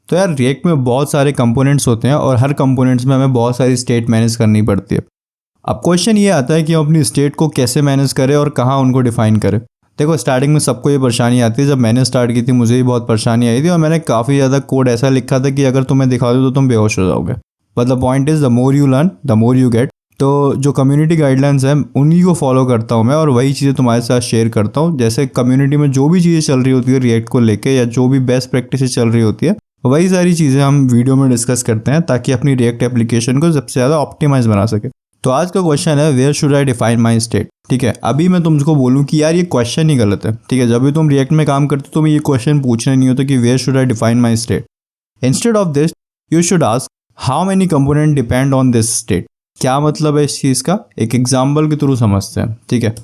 तो यार रिएक्ट में बहुत सारे कंपोनेंट्स होते हैं और हर कंपोनेंट्स में हमें बहुत सारी स्टेट मैनेज करनी पड़ती है। अब क्वेश्चन ये आता है कि हम अपनी स्टेट को कैसे मैनेज करें और कहाँ उनको डिफाइन करें। देखो स्टार्टिंग में सबको ये परेशानी आती है, जब मैंने स्टार्ट की थी मुझे भी बहुत परेशानी आई थी और मैंने काफ़ी ज़्यादा कोड ऐसा लिखा था कि अगर तुम्हें दिखा दूँ तो तुम बेहोश हो जाओगे। But the point is the more you learn the more you get. तो जो कम्युनिटी गाइडलाइंस है उन्हीं को फॉलो करता हूँ मैं और वही चीज़ें तुम्हारे साथ शेयर करता हूँ। जैसे कम्युनिटी में जो भी चीज़ें चल रही होती है रिएक्ट को लेके या जो भी बेस्ट प्रैक्टिसेस चल रही होती है वही सारी चीज़ें हम वीडियो में डिस्कस करते हैं ताकि अपनी रिएक्ट एप्लीकेशन को सबसे ज़्यादा ऑप्टिमाइज बना सके। तो आज का क्वेश्चन है where should I define my state. ठीक है, अभी मैं तुमको बोलूँ कि यार ये क्वेश्चन ही गलत है। ठीक है, जब भी तुम रिएक्ट में काम करते हो तुम्हें ये क्वेश्चन पूछना नहीं होता कि where should I define my state. Instead of this you should ask how many component depend on this state. क्या मतलब है इस चीज़ का, एक एग्जाम्पल के थ्रू समझते हैं। ठीक है,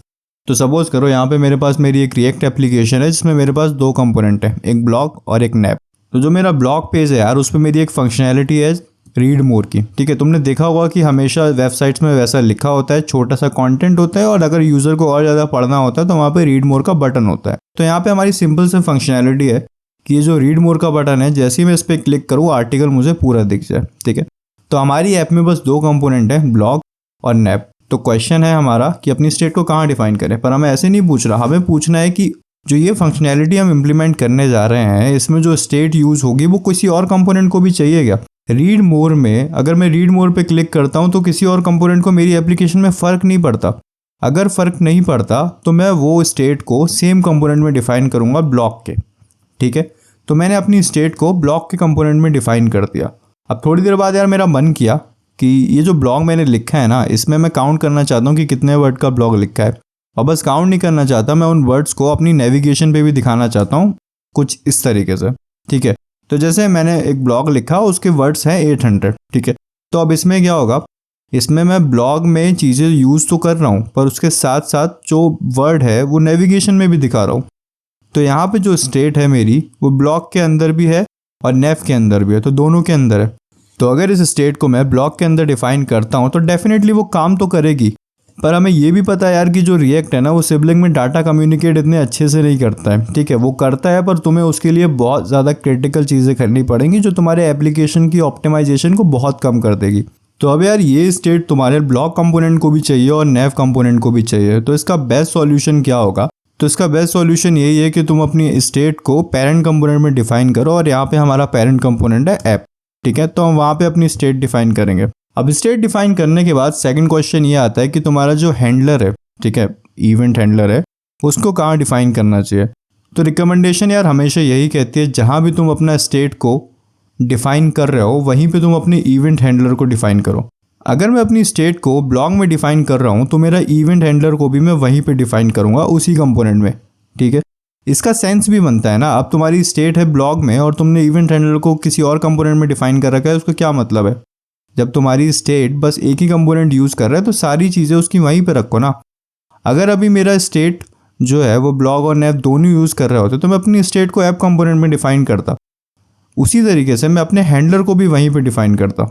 तो सपोज करो यहाँ पे मेरे पास मेरी एक रिएक्ट एप्लीकेशन है जिसमें मेरे पास दो कंपोनेंट है, एक ब्लॉग और एक नैप। तो जो मेरा ब्लॉग पेज है यार उस पर मेरी एक फंक्शनैलिटी है रीड मोर की। ठीक है, तुमने देखा होगा कि हमेशा वेबसाइट्स में वैसा लिखा होता है, छोटा सा कंटेंट होता है और अगर यूज़र को और ज़्यादा पढ़ना होता है तो वहाँ पे रीड मोर का बटन होता है। तो यहाँ पे हमारी सिंपल से फंक्शनैलिटी है कि ये जो रीड मोर का बटन है जैसे ही मैं इस पर क्लिक करूँ आर्टिकल मुझे पूरा दिख जाए। ठीक है, तो हमारी ऐप में बस दो कंपोनेंट है, ब्लॉग और नैप। तो क्वेश्चन है हमारा कि अपनी स्टेट को कहाँ डिफाइन करें, पर हमें ऐसे नहीं पूछ रहा, हमें पूछना है कि जो ये फंक्शनैलिटी हम इम्प्लीमेंट करने जा रहे हैं इसमें जो स्टेट यूज़ होगी वो किसी और कंपोनेंट को भी चाहिए क्या। रीड मोर में अगर मैं रीड मोर पे क्लिक करता हूँ तो किसी और कंपोनेंट को मेरी एप्लीकेशन में फ़र्क नहीं पड़ता। अगर फ़र्क नहीं पड़ता तो मैं वो स्टेट को सेम कंपोनेंट में डिफाइन करूँगा ब्लॉक के। ठीक है, तो मैंने अपनी स्टेट को ब्लॉक के कंपोनेंट में डिफाइन कर दिया। अब थोड़ी देर बाद यार मेरा मन किया कि ये जो ब्लॉग मैंने लिखा है ना इसमें मैं काउंट करना चाहता हूँ कि कितने वर्ड का ब्लॉग लिखा है। और बस काउंट नहीं करना चाहता, मैं उन वर्ड्स को अपनी नेविगेशन पे भी दिखाना चाहता हूँ कुछ इस तरीके से। ठीक है, तो जैसे मैंने एक ब्लॉग लिखा उसके वर्ड्स हैं 800। ठीक है, तो अब इसमें क्या होगा, इसमें मैं ब्लॉग में चीज़ें यूज़ तो कर रहा हूँ पर उसके साथ साथ जो वर्ड है वो नेविगेशन में भी दिखा रहा हूँ। तो यहाँ पे जो स्टेट है मेरी वो ब्लॉग के अंदर भी है और नैप के अंदर भी है, तो दोनों के अंदर है। तो अगर इस स्टेट को मैं ब्लॉग के अंदर डिफाइन करता हूँ तो डेफिनेटली वो काम तो करेगी। पर हमें ये भी पता है यार कि जो रिएक्ट है ना वो सिबलिंग में डाटा कम्युनिकेट इतने अच्छे से नहीं करता है। ठीक है, वो करता है पर तुम्हें उसके लिए बहुत ज़्यादा क्रिटिकल चीज़ें करनी पड़ेंगी जो तुम्हारे एप्लीकेशन की ऑप्टिमाइजेशन को बहुत कम कर देगी। तो अब यार ये स्टेट तुम्हारे ब्लॉग कंपोनेंट को भी चाहिए और नैप कंपोनेंट को भी चाहिए, तो इसका बेस्ट सॉल्यूशन क्या होगा। तो इसका बेस्ट सॉल्यूशन यही है कि तुम अपनी स्टेट को पेरेंट कंपोनेंट में डिफाइन करो और यहाँ पे हमारा पेरेंट कंपोनेंट है ऐप। ठीक है, तो हम वहाँ पे अपनी स्टेट डिफाइन करेंगे। अब स्टेट डिफाइन करने के बाद सेकंड क्वेश्चन ये आता है कि तुम्हारा जो हैंडलर है, ठीक है, इवेंट हैंडलर है, उसको कहाँ डिफाइन करना चाहिए। तो रिकमेंडेशन यार हमेशा यही कहती है जहाँ भी तुम अपना स्टेट को डिफाइन कर रहे हो वहीं पे तुम अपने इवेंट हैंडलर को डिफाइन करो। अगर मैं अपनी स्टेट को ब्लॉग में डिफाइन कर रहा हूँ तो मेरा इवेंट हैंडलर को भी मैं वहीं पे डिफाइन करूँगा उसी कंपोनेंट में। ठीक है, इसका सेंस भी बनता है ना। अब तुम्हारी स्टेट है ब्लॉग में और तुमने इवेंट हैंडलर को किसी और कंपोनेंट में डिफाइन कर रखा है, उसका क्या मतलब है। जब तुम्हारी स्टेट बस एक ही कंपोनेंट यूज़ कर रहा है तो सारी चीज़ें उसकी वहीं पे रखो ना। अगर अभी मेरा स्टेट जो है वो ब्लॉग और नैप दोनों यूज़ कर रहे होते तो मैं अपनी स्टेट को ऐप कंपोनेंट में डिफाइन करता, उसी तरीके से मैं अपने हैंडलर को भी वहीं पे डिफाइन करता।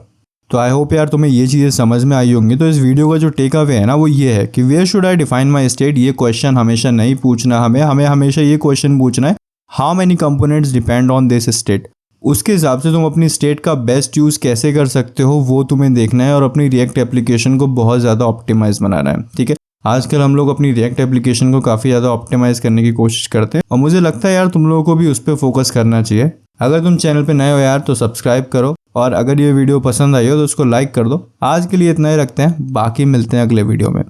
तो आई होप यार तुम्हें ये चीज़ें समझ में आई होंगी। तो इस वीडियो का जो टेक अवे है ना वो ये है कि where should I define my state. ये क्वेश्चन हमेशा नहीं पूछना, हमें हमेशा ये क्वेश्चन पूछना है how many components depend on this state. उसके हिसाब से तुम अपनी स्टेट का बेस्ट यूज़ कैसे कर सकते हो वो तुम्हें देखना है और अपनी रिएक्ट एप्लीकेशन को बहुत ज़्यादा ऑप्टिमाइज बनाना है। ठीक है, आजकल हम लोग अपनी रिएक्ट एप्लीकेशन को काफ़ी ज़्यादा ऑप्टिमाइज करने की कोशिश करते हैं और मुझे लगता है यार तुम लोगों को भी उस पर फोकस करना चाहिए। अगर तुम चैनल पे नए हो यार तो सब्सक्राइब करो और अगर ये वीडियो पसंद आई हो तो उसको लाइक कर दो। आज के लिए इतना ही रखते हैं, बाकी मिलते हैं अगले वीडियो में।